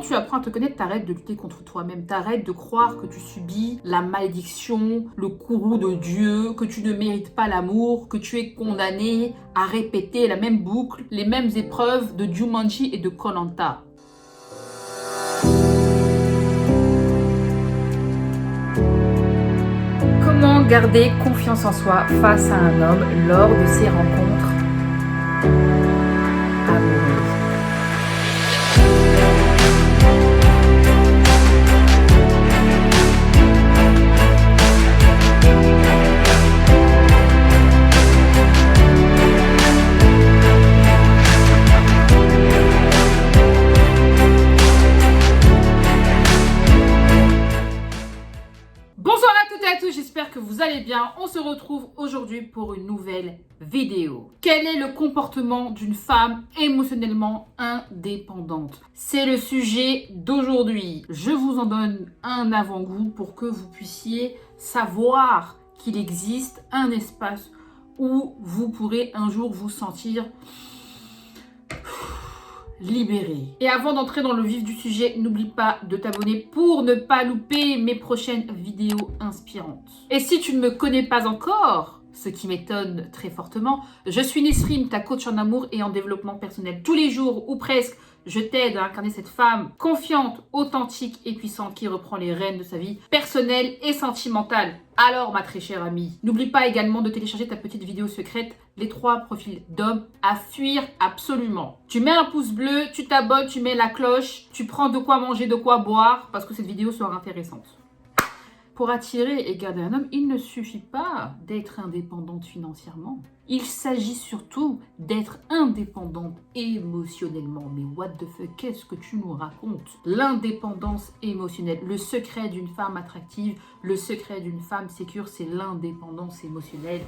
tu apprends à te connaître, t'arrêtes de lutter contre toi-même, t'arrêtes de croire que tu subis la malédiction, le courroux de Dieu, que tu ne mérites pas l'amour, que tu es condamné à répéter la même boucle, les mêmes épreuves de Jumanji et de Koh Lanta. Comment garder confiance en soi face à un homme lors de ses rencontres amoureuses? J'espère que vous allez bien. On se retrouve aujourd'hui pour une nouvelle vidéo. Quel est le comportement d'une femme émotionnellement indépendante? C'est le sujet d'aujourd'hui. Je vous en donne un avant-goût pour que vous puissiez savoir qu'il existe un espace où vous pourrez un jour vous sentir libéré. Et avant d'entrer dans le vif du sujet, n'oublie pas de t'abonner pour ne pas louper mes prochaines vidéos inspirantes. Et si tu ne me connais pas encore, ce qui m'étonne très fortement, je suis Nesrine, ta coach en amour et en développement personnel. Tous les jours, ou presque, je t'aide à incarner cette femme confiante, authentique et puissante qui reprend les rênes de sa vie personnelle et sentimentale. Alors, ma très chère amie, n'oublie pas également de télécharger ta petite vidéo secrète, les 3 profils d'hommes à fuir absolument. Tu mets un pouce bleu, tu t'abonnes, tu mets la cloche, tu prends de quoi manger, de quoi boire, parce que cette vidéo sera intéressante. Pour attirer et garder un homme, il ne suffit pas d'être indépendante financièrement. Il s'agit surtout d'être indépendante émotionnellement. Mais what the fuck, qu'est-ce que tu nous racontes? L'indépendance émotionnelle, le secret d'une femme attractive, le secret d'une femme sécure, c'est l'indépendance émotionnelle.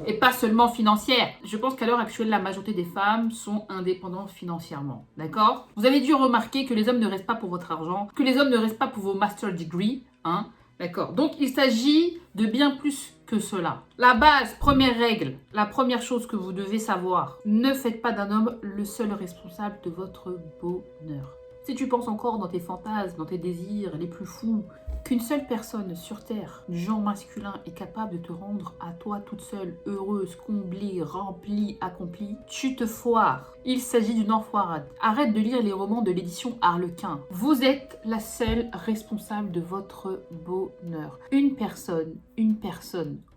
Et pas seulement financière. Je pense qu'à l'heure actuelle, la majorité des femmes sont indépendantes financièrement. D'accord? Vous avez dû remarquer que les hommes ne restent pas pour votre argent, que les hommes ne restent pas pour vos master degrees, hein? D'accord. Donc, il s'agit de bien plus que cela. La base, première règle, la première chose que vous devez savoir, ne faites pas d'un homme le seul responsable de votre bonheur. Si tu penses encore dans tes fantasmes, dans tes désirs les plus fous, qu'une seule personne sur Terre, du genre masculin, est capable de te rendre à toi toute seule, heureuse, comblée, remplie, accomplie, tu te foires. Il s'agit d'une enfoirade. Arrête de lire les romans de l'édition Harlequin. Vous êtes la seule responsable de votre bonheur. Une personne,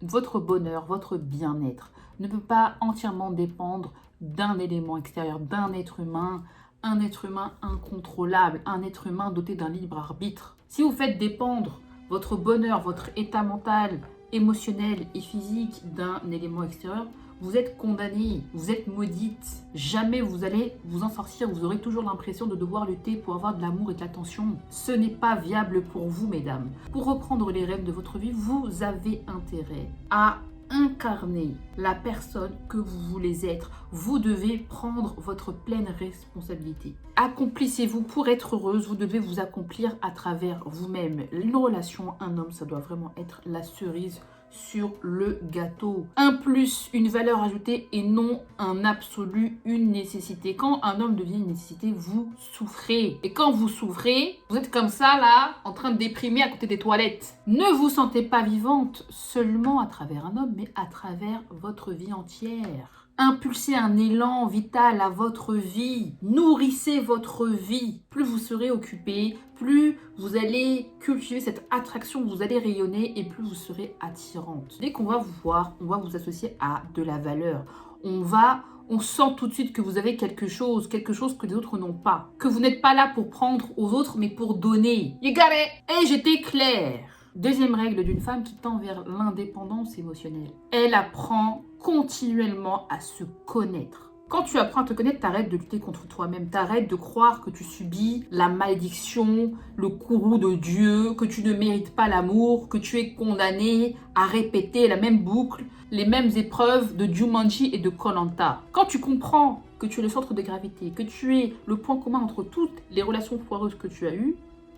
votre bonheur, votre bien-être ne peut pas entièrement dépendre d'un élément extérieur, d'un être humain, un être humain incontrôlable, un être humain doté d'un libre arbitre. Si vous faites dépendre votre bonheur, votre état mental, émotionnel et physique d'un élément extérieur, vous êtes condamné, vous êtes maudite. Jamais vous allez vous en sortir, vous aurez toujours l'impression de devoir lutter pour avoir de l'amour et de l'attention. Ce n'est pas viable pour vous, mesdames. Pour reprendre les rênes de votre vie, vous avez intérêt à incarner la personne que vous voulez être. Vous devez prendre votre pleine responsabilité. Accomplissez-vous pour être heureuse. Vous devez vous accomplir à travers vous-même. Une relation, un homme, ça doit vraiment être la cerise sur le gâteau. Un plus, une valeur ajoutée et non un absolu, une nécessité. Quand un homme devient une nécessité, vous souffrez. Et quand vous souffrez, vous êtes comme ça là, en train de déprimer à côté des toilettes. Ne vous sentez pas vivante seulement à travers un homme, mais à travers votre vie entière. Impulsez un élan vital à votre vie. Nourrissez votre vie. Plus vous serez occupé, plus vous allez cultiver cette attraction, vous allez rayonner et plus vous serez attirante. Dès qu'on va vous voir, on va vous associer à de la valeur. On sent tout de suite que vous avez quelque chose que les autres n'ont pas. Que vous n'êtes pas là pour prendre aux autres, mais pour donner. You got it? Et j'étais claire. Deuxième règle d'une femme qui tend vers l'indépendance émotionnelle. Elle apprend continuellement à se connaître. Quand tu apprends à te connaître, t'arrêtes de lutter contre toi-même. T'arrêtes de croire que tu subis la malédiction, le courroux de Dieu, que tu ne mérites pas l'amour, que tu es condamné à répéter la même boucle, les mêmes épreuves de Jumanji et de Koh Lanta. Quand tu comprends que tu es le centre de gravité, que tu es le point commun entre toutes les relations foireuses que tu as eues,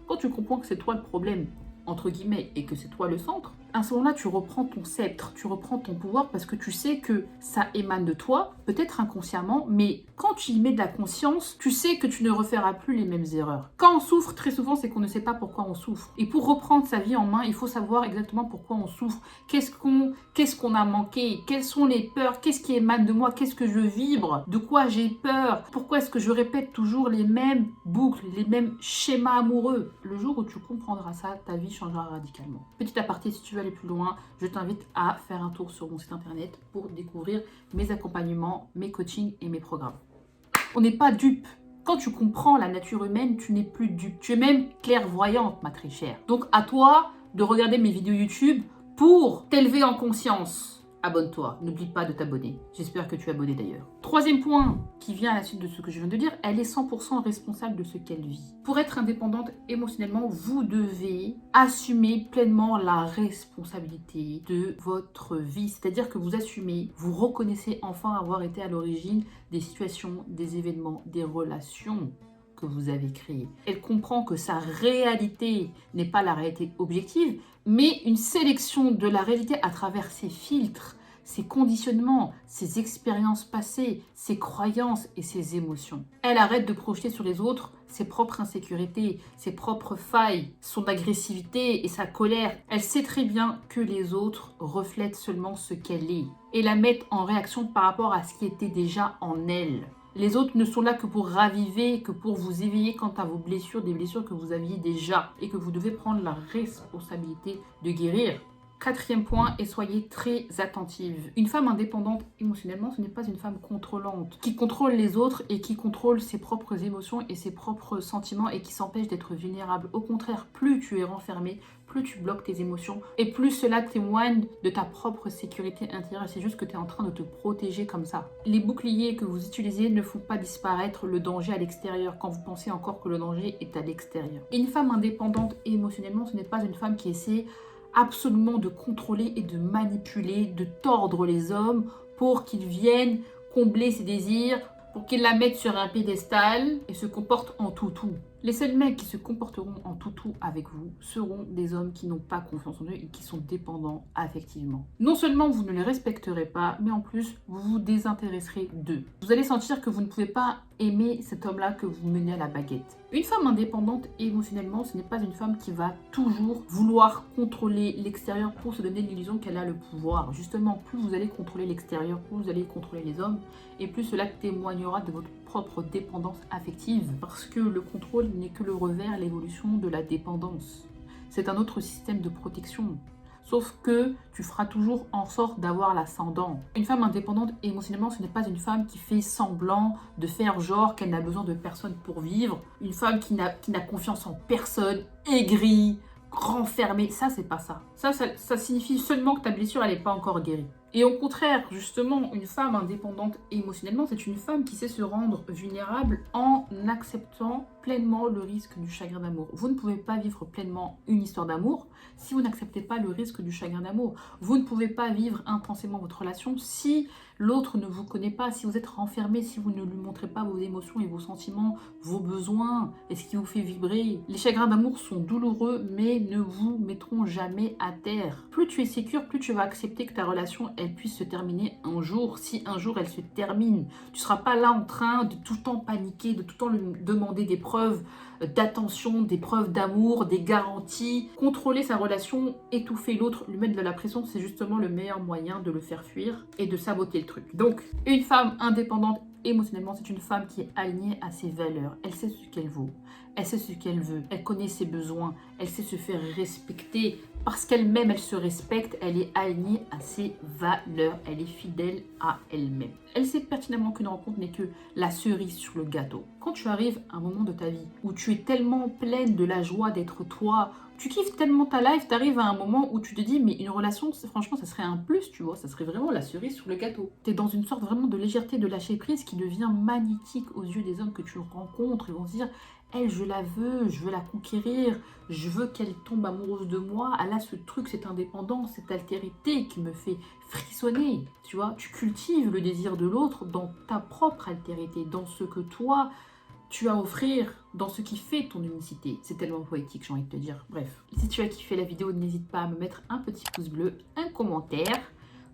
quand tu comprends que c'est toi le problème, entre guillemets, et que c'est toi le centre, À ce moment-là, tu reprends ton sceptre, tu reprends ton pouvoir parce que tu sais que ça émane de toi, peut-être inconsciemment, mais quand tu y mets de la conscience, tu sais que tu ne referas plus les mêmes erreurs. Quand on souffre, très souvent, c'est qu'on ne sait pas pourquoi on souffre. Et pour reprendre sa vie en main, il faut savoir exactement pourquoi on souffre. Qu'est-ce qu'on a manqué? Quelles sont les peurs? Qu'est-ce qui émane de moi? Qu'est-ce que je vibre? De quoi j'ai peur? Pourquoi est-ce que je répète toujours les mêmes boucles, les mêmes schémas amoureux? Le jour où tu comprendras ça, ta vie changera radicalement. Petit aparté, si tu veux aller plus loin, je t'invite à faire un tour sur mon site internet pour découvrir mes accompagnements, mes coachings et mes programmes. On n'est pas dupe. Quand tu comprends la nature humaine, tu n'es plus dupe. Tu es même clairvoyante, ma très chère. Donc à toi de regarder mes vidéos YouTube pour t'élever en conscience. Abonne-toi, n'oublie pas de t'abonner. J'espère que tu es abonné d'ailleurs. Troisième point qui vient à la suite de ce que je viens de dire, elle est 100% responsable de ce qu'elle vit. Pour être indépendante émotionnellement, vous devez assumer pleinement la responsabilité de votre vie. C'est-à-dire que vous assumez, vous reconnaissez enfin avoir été à l'origine des situations, des événements, des relations que vous avez créées. Elle comprend que sa réalité n'est pas la réalité objective, mais une sélection de la réalité à travers ses filtres, ses conditionnements, ses expériences passées, ses croyances et ses émotions. Elle arrête de projeter sur les autres ses propres insécurités, ses propres failles, son agressivité et sa colère. Elle sait très bien que les autres reflètent seulement ce qu'elle est et la mettent en réaction par rapport à ce qui était déjà en elle. Les autres ne sont là que pour raviver, que pour vous éveiller quant à vos blessures, des blessures que vous aviez déjà et que vous devez prendre la responsabilité de guérir. Quatrième point, et soyez très attentive. Une femme indépendante émotionnellement, ce n'est pas une femme contrôlante, qui contrôle les autres et qui contrôle ses propres émotions et ses propres sentiments et qui s'empêche d'être vulnérable. Au contraire, plus tu es renfermé, plus tu bloques tes émotions et plus cela témoigne de ta propre sécurité intérieure. C'est juste que tu es en train de te protéger comme ça. Les boucliers que vous utilisez ne font pas disparaître le danger à l'extérieur quand vous pensez encore que le danger est à l'extérieur. Une femme indépendante émotionnellement, ce n'est pas une femme qui essaie absolument de contrôler et de manipuler, de tordre les hommes pour qu'ils viennent combler ses désirs, pour qu'ils la mettent sur un piédestal et se comportent en toutou. Les seuls mecs qui se comporteront en toutou avec vous seront des hommes qui n'ont pas confiance en eux et qui sont dépendants affectivement. Non seulement vous ne les respecterez pas, mais en plus vous vous désintéresserez d'eux. Vous allez sentir que vous ne pouvez pas aimer cet homme-là que vous menez à la baguette. Une femme indépendante émotionnellement, ce n'est pas une femme qui va toujours vouloir contrôler l'extérieur pour se donner l'illusion qu'elle a le pouvoir. Justement, plus vous allez contrôler l'extérieur, plus vous allez contrôler les hommes, et plus cela témoignera de votre propre dépendance affective. Parce que le contrôle n'est que le revers, l'évolution de la dépendance. C'est un autre système de protection. Sauf que tu feras toujours en sorte d'avoir l'ascendant. Une femme indépendante émotionnellement, ce n'est pas une femme qui fait semblant de faire genre qu'elle n'a besoin de personne pour vivre. Une femme qui n'a confiance en personne, aigrie, renfermée. Ça, c'est pas ça. Ça signifie seulement que ta blessure, elle n'est pas encore guérie. Et au contraire, justement, une femme indépendante émotionnellement, c'est une femme qui sait se rendre vulnérable en acceptant pleinement le risque du chagrin d'amour. Vous ne pouvez pas vivre pleinement une histoire d'amour si vous n'acceptez pas le risque du chagrin d'amour. Vous ne pouvez pas vivre intensément votre relation si l'autre ne vous connaît pas, si vous êtes renfermé, si vous ne lui montrez pas vos émotions et vos sentiments, vos besoins et ce qui vous fait vibrer. Les chagrins d'amour sont douloureux, mais ne vous mettront jamais à terre. Plus tu es sécure, plus tu vas accepter que ta relation elle puisse se terminer un jour, si un jour elle se termine. Tu ne seras pas là en train de tout le temps paniquer, de tout le temps lui demander des preuves d'attention, des preuves d'amour, des garanties. Contrôler sa relation, étouffer l'autre, lui mettre de la pression, c'est justement le meilleur moyen de le faire fuir et de saboter le truc. Donc, une femme indépendante émotionnellement, c'est une femme qui est alignée à ses valeurs. Elle sait ce qu'elle vaut, elle sait ce qu'elle veut, elle connaît ses besoins, elle sait se faire respecter. Parce qu'elle-même, elle se respecte, elle est alignée à ses valeurs, elle est fidèle à elle-même. Elle sait pertinemment qu'une rencontre n'est que la cerise sur le gâteau. Quand tu arrives à un moment de ta vie où tu es tellement pleine de la joie d'être toi, tu kiffes tellement ta life, tu arrives à un moment où tu te dis mais une relation, franchement, ça serait un plus, tu vois, ça serait vraiment la cerise sur le gâteau. Tu es dans une sorte vraiment de légèreté, de lâcher prise qui devient magnétique aux yeux des hommes que tu rencontres. Ils vont se dire elle, je la veux, je veux la conquérir, je veux qu'elle tombe amoureuse de moi. Elle a ce truc, cette indépendance, cette altérité qui me fait frissonner. Tu vois, tu cultives le désir de l'autre dans ta propre altérité, dans ce que toi, tu as à offrir dans ce qui fait ton unicité. C'est tellement poétique, j'ai envie de te dire. Bref, si tu as kiffé la vidéo, n'hésite pas à me mettre un petit pouce bleu, un commentaire.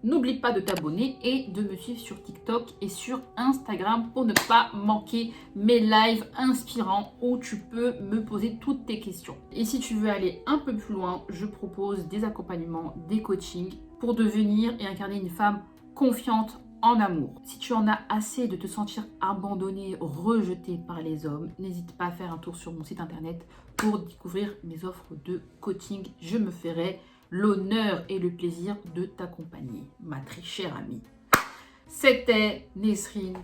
N'oublie pas de t'abonner et de me suivre sur TikTok et sur Instagram pour ne pas manquer mes lives inspirants où tu peux me poser toutes tes questions. Et si tu veux aller un peu plus loin, je propose des accompagnements, des coachings pour devenir et incarner une femme confiante en amour. Si tu en as assez de te sentir abandonnée, rejetée par les hommes, n'hésite pas à faire un tour sur mon site internet pour découvrir mes offres de coaching. Je me ferai l'honneur et le plaisir de t'accompagner, ma très chère amie. C'était Nesrine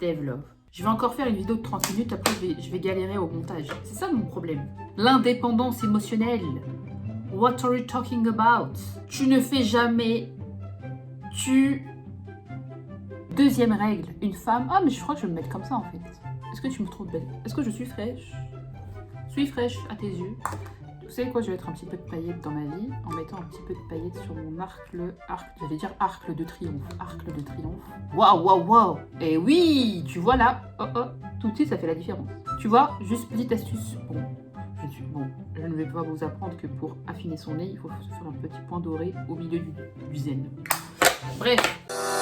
Devlove. Je vais encore faire une vidéo de 30 minutes, après je vais galérer au montage. C'est ça mon problème. L'indépendance émotionnelle. What are you talking about? Tu ne fais jamais... Deuxième règle, une femme... Ah mais je crois que je vais me mettre comme ça en fait. Est-ce que tu me trouves belle? Est-ce que je suis fraîche? Suis fraîche à tes yeux. Vous savez quoi, je vais mettre un petit peu de paillettes dans ma vie en mettant un petit peu de paillettes sur mon j'allais dire arc de triomphe. Arc de triomphe. Waouh, waouh, waouh. Et oui, tu vois là, tout de suite ça fait la différence. Tu vois, juste petite astuce. Je ne vais pas vous apprendre que pour affiner son nez, il faut se faire un petit point doré au milieu du zen. Bref.